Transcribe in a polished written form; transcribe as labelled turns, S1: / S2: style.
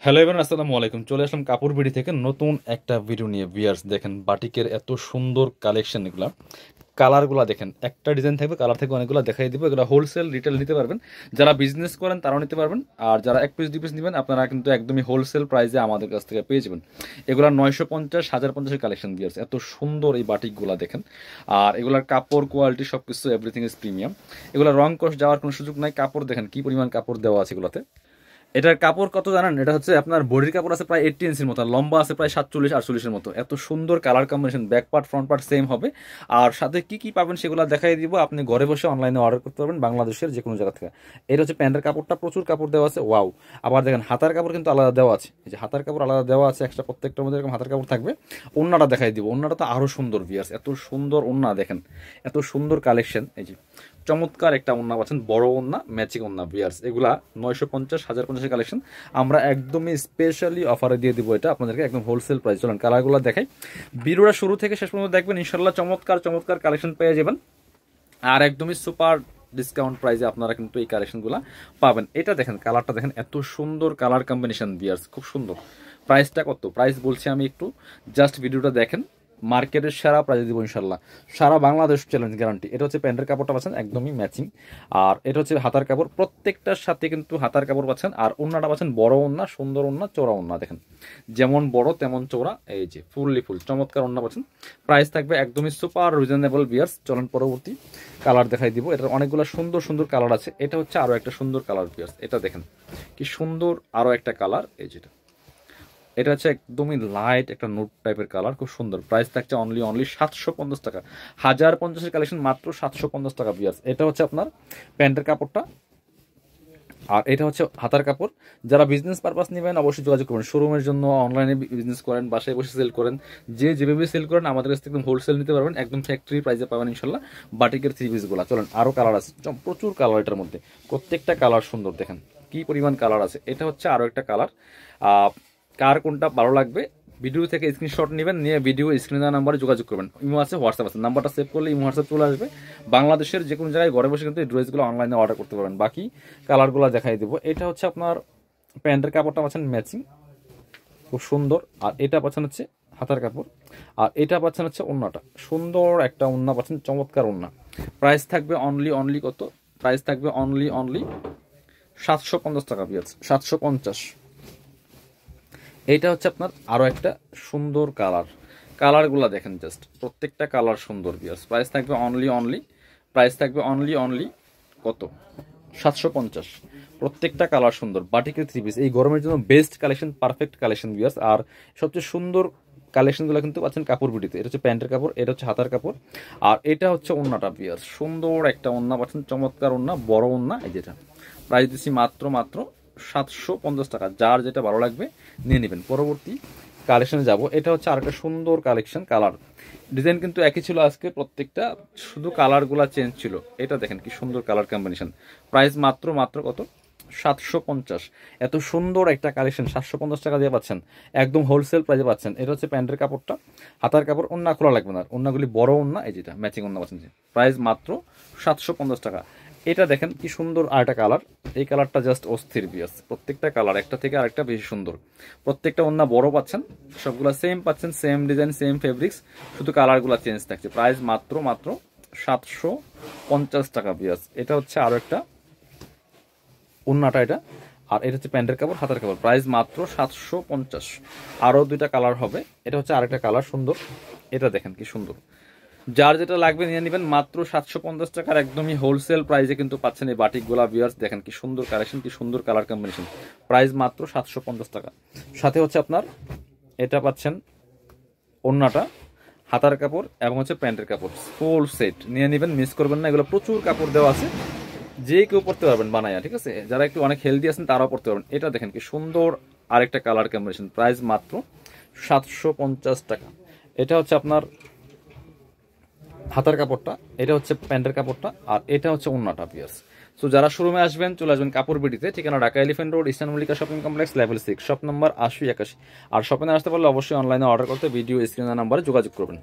S1: Hello everyone, আসসালামু আলাইকুম। চলে আসলাম কাপড় বিডি থেকে নতুন একটা ভিডিও নিয়ে। ভিউয়ার্স দেখেন বাটিকের এত সুন্দর কালেকশন, এগুলা কালারগুলো দেখেন, একটা ডিজাইন থাকবে, কালার থেকে অনেকগুলো দেখাই দিব। এগুলো হোলসেল রিটেল নিতে পারবেন, যারা বিজনেস করেন তারাও নিতে পারবেন, আর যারা এক পিস দুই পিস নেবেন আপনারা কিন্তু একদমই হোলসেল প্রাইসে আমাদের কাছ থেকে পেয়ে যাবেন। এগুলো 950, 1050-এর কালেকশন। ভিউয়ার্স এত সুন্দর এই বাটিকগুলো দেখেন, আর এগুলার কাপড় কোয়ালিটি সব কিছু এভরিথিং ইজ প্রিমিয়াম। এগুলো রং কষ যাওয়ার কোনো সুযোগ নাই। কাপড় দেখেন কি পরিমাণ কাপড় দেওয়া আছে এগুলোতে। এটার কাপড় কত জানেন? এটা হচ্ছে আপনার বডির কাপড় আছে প্রায় 80 ইঞ্চির মতো, আর লম্বা আছে প্রায় 47-48-এর মতো। এত সুন্দর colour combination, back part front part same হবে। আর সাথে কি কি পাবেন সেগুলো দেখাই দিব। আপনি ঘরে বসে অনলাইনে অর্ডার করতে পারবেন বাংলাদেশের যে কোনো জায়গা থেকে। এটা হচ্ছে প্যান্টের কাপড়টা, প্রচুর কাপড় দেওয়া আছে। ওয়াও! আবার দেখেন হাতার কাপড় কিন্তু আলাদা দেওয়া আছে। এই যে হাতার কাপড় আলাদা দেওয়া আছে এক্সট্রা, প্রত্যেকটার মধ্যে এরকম হাতার কাপড় থাকবে। ওড়নাটা দেখাই দিব, ওড়নাটা তো আরো সুন্দর। ভিউয়ার্স এত সুন্দর ওড়না দেখেন, এত সুন্দর কালেকশন। এই যে চমৎকার একটা ওড়না পাচ্ছেন, বড় ওড়না, ম্যাচিং ওড়না। ভিউয়ার্স এগুলা 950, 1050-এর কালেকশন। আমরা একদমই স্পেশালি অফারে দিয়ে দিব এটা আপনাদেরকে, একদম হোলসেল প্রাইস। চলেন কালারগুলো দেখাই, ভিডিওটা শুরু থেকে শেষ পর্যন্ত দেখবেন, ইনশাল্লাহ চমৎকার চমৎকার কালেকশন পেয়ে যাবেন। আর একদমই সুপার ডিসকাউন্ট প্রাইসে আপনারা কিন্তু এই কালেকশনগুলো পাবেন। এটা দেখেন, কালারটা দেখেন, এত সুন্দর কালার কম্বিনেশন। ভিউয়ার্স খুব সুন্দর। প্রাইসটা কত? প্রাইস বলছি আমি একটু, জাস্ট ভিডিওটা দেখেন। মার্কেটের সেরা প্রাইস দিব ইনশাল্লাহ, সারা বাংলাদেশ চ্যালেঞ্জ গ্যারান্টি। এটা হচ্ছে প্যান্টের কাপড়টা পাচ্ছেন একদমই ম্যাচিং, আর এটা হচ্ছে হাতার কাপড়, প্রত্যেকটার সাথে কিন্তু হাতার কাপড় পাচ্ছেন। আর ওড়নাটা পাচ্ছেন বড় ওড়না, সুন্দর ওড়না, চওড়া ওড়না দেখেন, যেমন বড় তেমন চওড়া। এই যে ফুললি ফুল চমৎকার ওড়না পাচ্ছেন। প্রাইস থাকবে একদমই সুপার রিজনেবল। ভিউয়ার্স চলুন পরবর্তী কালার দেখাই দিব। এটার অনেকগুলো সুন্দর সুন্দর কালার আছে। এটা হচ্ছে আরো একটা সুন্দর কালার। ভিউয়ার্স এটা দেখেন কি সুন্দর, আরো একটা কালার। এই যেটা, এটা হচ্ছে একদমই লাইট একটা নোট টাইপের কালার, খুব সুন্দর। প্রাইস থাকছে অনলি 750 টাকা। 1050-এর কালেকশন মাত্র 750 টাকা। ভিউয়ার্স এটা হচ্ছে আপনার প্যান্টের কাপড়টা, আর এটা হচ্ছে হাতার কাপড়। যারা বিজনেস পারপাস নেবেন অবশ্যই যোগাযোগ করবেন। শোরুমের জন্য, অনলাইনে বিজনেস করেন, বাসায় বসে সেল করেন, যে যেভাবে সেল করেন আমাদের কাছ থেকে একদম হোলসেল নিতে পারবেন, একদম ফ্যাক্টরি প্রাইসে পাবেন ইনশাল্লাহ বাটিকের থ্রি পিসগুলো। চলেন আরও কালার আছে, প্রচুর কালার এটার মধ্যে, প্রত্যেকটা কালার সুন্দর। দেখেন কি পরিমাণ কালার আছে। এটা হচ্ছে আরও একটা কালার। কার কোনটা ভালো লাগবে ভিডিও থেকে স্ক্রিনশট নেবেন, নিয়ে ভিডিও স্ক্রিনে দেওয়া নাম্বারে যোগাযোগ করবেন। ইমো আছে, হোয়াটসঅ্যাপ আছে, নাম্বারটা সেভ করলে ইমো হোয়াটসঅ্যাপ চলে আসবে। বাংলাদেশের যে কোনো জায়গায় ঘরে বসে কিন্তু এই ড্রেসগুলো অনলাইনে অর্ডার করতে পারবেন। বাকি কালারগুলো দেখাই দেবো। এটা হচ্ছে আপনার প্যান্টের কাপড়টা পাচ্ছেন ম্যাচিং, খুব সুন্দর। আর এটা পাচ্ছেন হচ্ছে হাতার কাপড়, আর এটা পাচ্ছেন হচ্ছে ওড়নাটা, সুন্দর একটা ওড়না পাচ্ছেন, চমৎকার ওড়না। প্রাইস থাকবে অনলি কত? প্রাইস থাকবে অনলি 750 টাকা। পিঁয়াজ 750। এইটা হচ্ছে আপনার আরো একটা সুন্দর কালার। কালারগুলো দেখেন, জাস্ট প্রত্যেকটা কালার সুন্দর। পিঁয়াজ প্রাইস থাকবে প্রাইস থাকবে অনলি কত? 750। প্রত্যেকটা কালার সুন্দর। বাটিকের থ্রি পিস এই গরমের জন্য best collection, perfect collection. Viewers আর সবচেয়ে সুন্দর কালেকশনগুলো কিন্তু পাচ্ছেন কাপড় বিডিতে। এটা হচ্ছে প্যান্টের কাপড়, এটা হচ্ছে হাতার কাপড়, আর এটা হচ্ছে ওড়নাটা। ভিউয়ার্স সুন্দর একটা ওড়না পাচ্ছেন, চমৎকার ওড়না, বড় ওড়না। এই যেটা প্রাইস দিচ্ছি মাত্র 750 টাকা। যার যেটা ভালো লাগবে নিয়ে নেবেন। পরবর্তী কালেকশনে যাব। এটা হচ্ছে আরেকটা সুন্দর কালেকশন। কালার ডিজাইন কিন্তু একই ছিল আজকে প্রত্যেকটা, শুধু কালারগুলো চেঞ্জ ছিল। এটা দেখেন কি সুন্দর কালার কম্বিনেশন। প্রাইস মাত্র কত? 750। এত সুন্দর একটা কালেকশন 750 টাকা দিয়ে পাচ্ছেন, একদম হোলসেল প্রাইসে পাচ্ছেন। এটা হচ্ছে প্যান্টের কাপড়টা, হাতার কাপড়, ওড়না খোলা লাগবে না, ওড়নাগুলি বড় ওড়না। এই যেটা ম্যাচিং ওড়না পাচ্ছেন, প্রাইস মাত্র 750 টাকা। এটা দেখেন কি সুন্দর আরেকটা কালার। এই কালারটা জাস্ট অস্থির। বিয়াস প্রত্যেকটা কালার একটা থেকে আরেকটা বেশি সুন্দর। প্রত্যেকটা ওড়না বড় পাচ্ছেন, সবগুলা সেম পাচ্ছেন, সেম ডিজাইন, সেম ফেব্রিক্স, শুধু কালারগুলো চেঞ্জ থাকছে। প্রাইস মাত্র 750 টাকা। বিয়াস এটা হচ্ছে আরো একটা ওড়নাটা এটা, আর এটা হচ্ছে প্যান্টের কাপড়, হাতার কাপড়। প্রাইস মাত্র 750। আরও দুইটা কালার হবে। এটা হচ্ছে আরেকটা কালার সুন্দর। এটা দেখেন কি সুন্দর। যার যেটা লাগবে নিয়ে নেবেন মাত্র 750 টাকার একদমই হোলসেল প্রাইসে কিন্তু পাচ্ছেন এই বাটিক গোলা। ভিউয়ার্স দেখেন কি সুন্দর কালেকশন, কি সুন্দর কালার কম্বিনেশন। প্রাইস মাত্র 750 টাকা। সাথে হচ্ছে আপনার এটা পাচ্ছেন ওড়নাটা, হাতার কাপড় এবং হচ্ছে প্যান্টের কাপড়, ফুল সেট নিয়ে নেবেন, মিস করবেন না। এগুলো প্রচুর কাপড় দেওয়া আছে, যে কেউ পড়তে পারবেন বানায়া, ঠিক আছে? যারা একটু অনেক হেলদি আছেন তারাও পড়তে পারবেন। এটা দেখেন কি সুন্দর আরেকটা কালার কম্বিনেশন। প্রাইস মাত্র 750 টাকা। এটা হচ্ছে আপনার হাতার কাপড়টা, এটা হচ্ছে প্যান্টের কাপড়টা, আর এটা হচ্ছে ওড়নাটা। পিয়ার্স সো যারা শোরুমে আসবেন চলে আসবেন কাপড় বিডিতে, ঠিকানা Dhaka elephant road, eastern Mallika shopping complex, level 6, shop number 80-81। আর শপিংয়ে আসতে পারলে অবশ্যই অনলাইনে অর্ডার করতে ভিডিও স্ক্রিনের নাম্বারে যোগাযোগ করবেন।